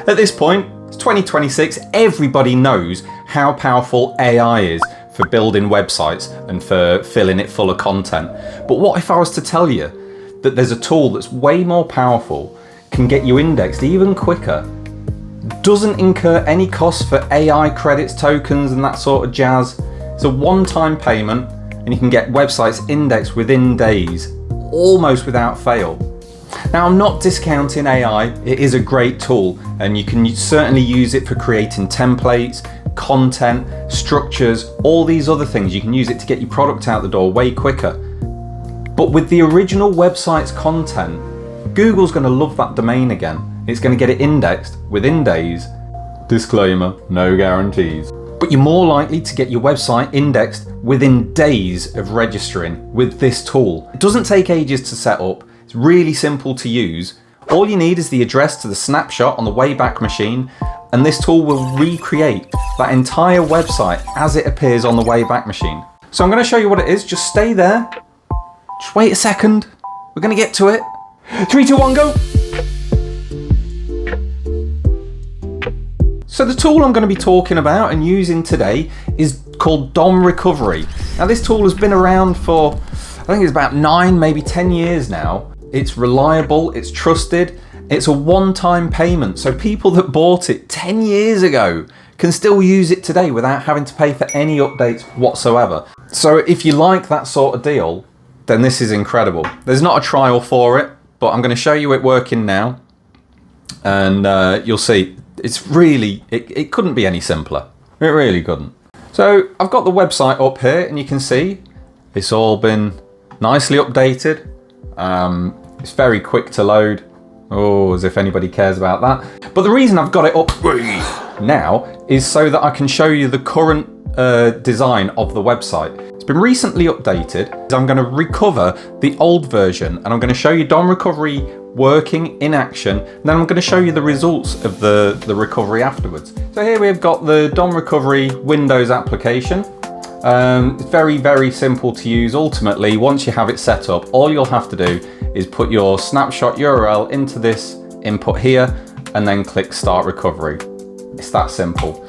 At this point, it's 2026, everybody knows how powerful AI is for building websites and for filling it full of content. But what if I was to tell you that there's a tool that's way more powerful, can get you indexed even quicker, doesn't incur any cost for AI credits, tokens and that sort of jazz. It's a one-time payment and you can get websites indexed within days, almost without fail. Now, I'm not discounting AI, it is a great tool and you can certainly use it for creating templates, content, structures, all these other things. You can use it to get your product out the door way quicker. But with the original website's content, Google's going to love that domain again. It's going to get it indexed within days. Disclaimer, no guarantees. But you're more likely to get your website indexed within days of registering with this tool. It doesn't take ages to set up. It's really simple to use. All you need is the address to the snapshot on the Wayback Machine, and this tool will recreate that entire website as it appears on the Wayback Machine. So I'm going to show you what it is. Just stay there. Just wait a second. We're going to get to it. 3, 2, 1, go. So the tool I'm going to be talking about and using today is called DomRecovery. Now this tool has been around for, I think it's about 9, maybe 10 years now. It's reliable, it's trusted, it's a one-time payment. So people that bought it 10 years ago can still use it today without having to pay for any updates whatsoever. So if you like that sort of deal, then this is incredible. There's not a trial for it, but I'm going to show you it working now. And you'll see, it's really, it couldn't be any simpler. It really couldn't. So I've got the website up here and you can see it's all been nicely updated. It's very quick to load. Oh, as if anybody cares about that. But the reason I've got it up now is so that I can show you the current design of the website. It's been recently updated. I'm going to recover the old version and I'm going to show you DomRecovery working in action. And then I'm going to show you the results of the recovery afterwards. So here we've got the DomRecovery Windows application. It's very, very simple to use. Ultimately, once you have it set up, all you'll have to do is put your snapshot URL into this input here and then click Start Recovery. It's that simple.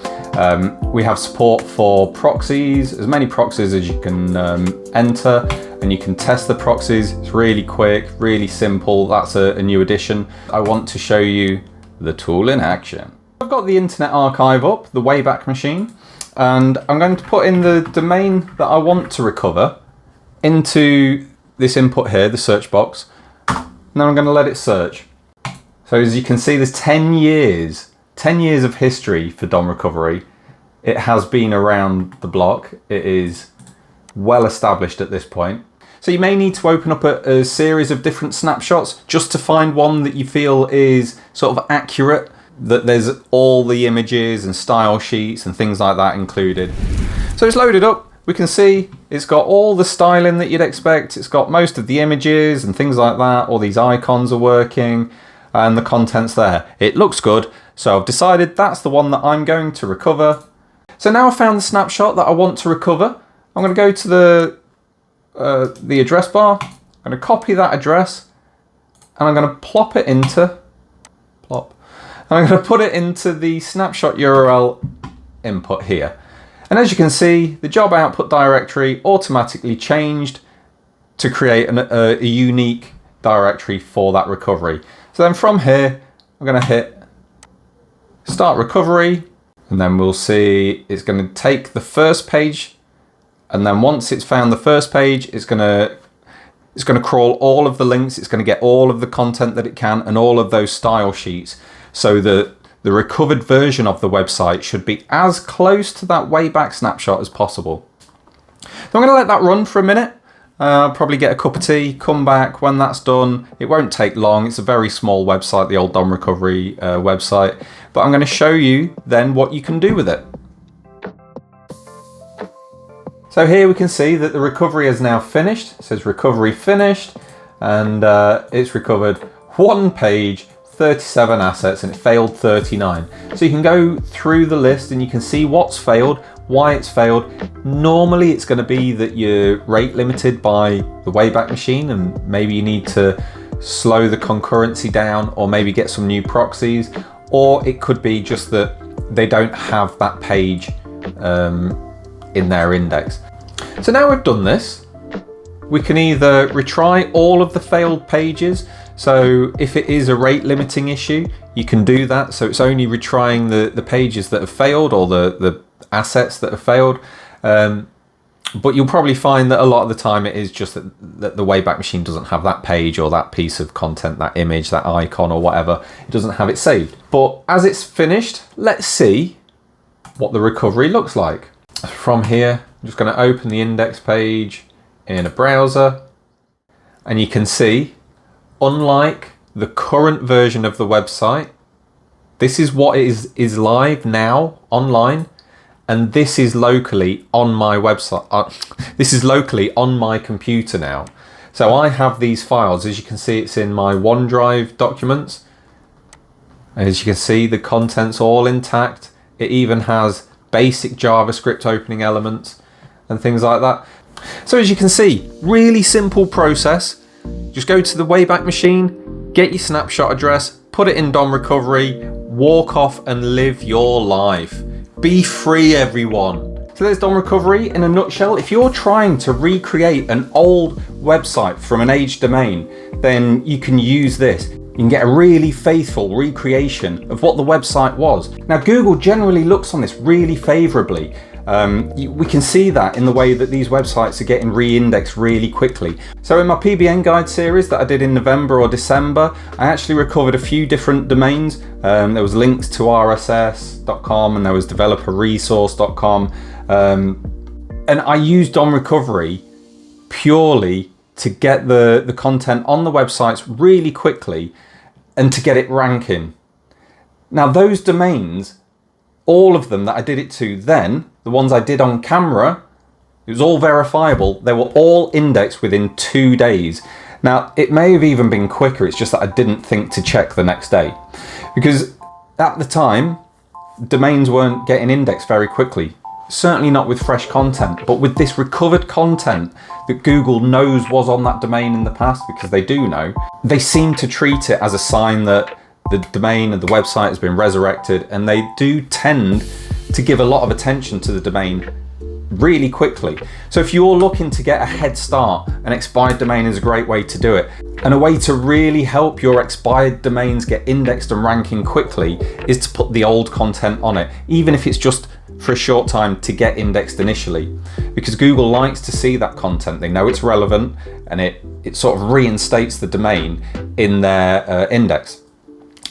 We have support for proxies, as many proxies as you can enter, and you can test the proxies. It's really quick, really simple. That's a new addition. I want to show you the tool in action. I've got the Internet Archive up, the Wayback Machine, and I'm going to put in the domain that I want to recover into this input here, the search box. And then I'm going to let it search. So as you can see, there's 10 years of history for DomRecovery. It has been around the block. It is well established at this point. So you may need to open up a series of different snapshots just to find one that you feel is sort of accurate, that there's all the images and style sheets and things like that included. So it's loaded up. We can see it's got all the styling that you'd expect. It's got most of the images and things like that. All these icons are working and the content's there. It looks good. So I've decided that's the one that I'm going to recover. So now I've found the snapshot that I want to recover. I'm going to go to the address bar. I'm going to copy that address and I'm going to plop it into, and I'm going to put it into the snapshot URL input here. And as you can see, the job output directory automatically changed to create a unique directory for that recovery. So then from here, I'm going to hit Start Recovery, and then we'll see it's going to take the first page, and then once it's found the first page, it's going to crawl all of the links. It's going to get all of the content that it can and all of those style sheets, so that the recovered version of the website should be as close to that Wayback snapshot as possible. So I'm going to let that run for a minute. I'll probably get a cup of tea, come back when that's done. It won't take long. It's a very small website, the old DomRecovery website. But I'm going to show you then what you can do with it. So here we can see that the recovery is now finished. It says recovery finished, and it's recovered one page, 37 assets, and it failed 39. So you can go through the list and you can see what's failed, why it's failed. Normally it's going to be that you're rate limited by the Wayback Machine and maybe you need to slow the concurrency down or maybe get some new proxies, or it could be just that they don't have that page in their index. So now we've done this, we can either retry all of the failed pages. So if it is a rate limiting issue, you can do that. So it's only retrying the pages that have failed, or the assets that have failed. But you'll probably find that a lot of the time it is just that the Wayback Machine doesn't have that page or that piece of content, that image, that icon or whatever. It doesn't have it saved. But as it's finished, let's see what the recovery looks like. From here, I'm just going to open the index page in a browser, and you can see, unlike the current version of the website, this is what is live now online, and this is locally on my website. This is locally on my computer now. So I have these files. As you can see, it's in my OneDrive documents. As you can see, the content's all intact. It even has basic JavaScript opening elements and things like that. So as you can see, really simple process. Just go to the Wayback Machine, get your snapshot address, put it in DomRecovery, walk off and live your life. Be free, everyone. So there's DomRecovery in a nutshell. If you're trying to recreate an old website from an aged domain, then you can use this. You can get a really faithful recreation of what the website was. Now, Google generally looks on this really favorably. We can see that in the way that these websites are getting re-indexed really quickly. So in my PBN guide series that I did in November or December, I actually recovered a few different domains. There was links to rss.com and there was developerresource.com. And I used DomRecovery purely to get the content on the websites really quickly and to get it ranking. Now those domains, all of them that I did it to then, the ones I did on camera, it was all verifiable. They were all indexed within 2 days. Now, it may have even been quicker. It's just that I didn't think to check the next day. Because at the time, domains weren't getting indexed very quickly. Certainly not with fresh content, but with this recovered content that Google knows was on that domain in the past, because they do know, they seem to treat it as a sign that the domain and the website has been resurrected, and they do tend to give a lot of attention to the domain really quickly. So if you're looking to get a head start, an expired domain is a great way to do it. And a way to really help your expired domains get indexed and ranking quickly is to put the old content on it, even if it's just for a short time to get indexed initially. Because Google likes to see that content. They know it's relevant, and it sort of reinstates the domain in their index.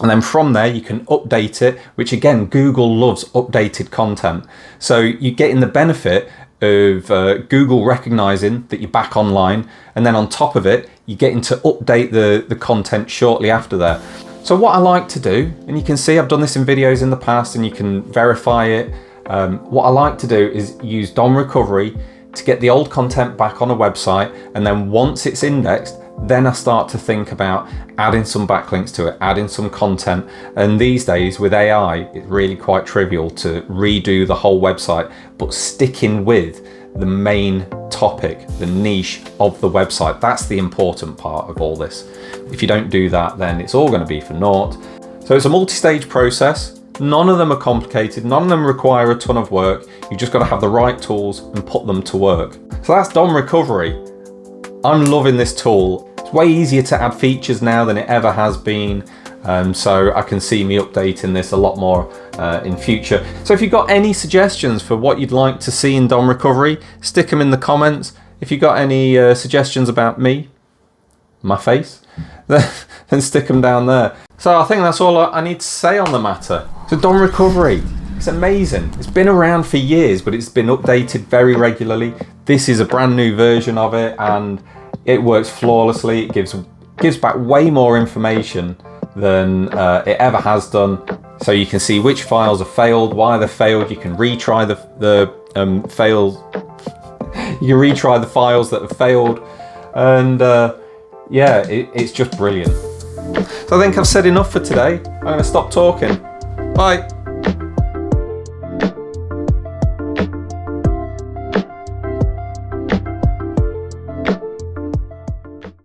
And then from there you can update it, which again, Google loves updated content. So you're getting the benefit of Google recognizing that you're back online, and then on top of it, you're getting to update the content shortly after that. So what I like to do, and you can see I've done this in videos in the past and you can verify it. What I like to do is use DomRecovery to get the old content back on a website, and then once it's indexed, then I start to think about adding some backlinks to it, adding some content. And these days with AI, it's really quite trivial to redo the whole website, but sticking with the main topic, the niche of the website. That's the important part of all this. If you don't do that, then it's all going to be for naught. So it's a multi-stage process. None of them are complicated. None of them require a ton of work. You've just got to have the right tools and put them to work. So that's DomRecovery. I'm loving this tool. It's way easier to add features now than it ever has been. So I can see me updating this a lot more in future. So if you've got any suggestions for what you'd like to see in DomRecovery, stick them in the comments. If you've got any suggestions about me, my face, then stick them down there. So I think that's all I need to say on the matter. So DomRecovery, it's amazing. It's been around for years, but it's been updated very regularly. This is a brand new version of it, and it works flawlessly. It gives back way more information than it ever has done. So you can see which files have failed, why they've failed. You can retry the fails. You can retry the files that have failed, and yeah, it's just brilliant. So I think I've said enough for today. I'm going to stop talking. Bye.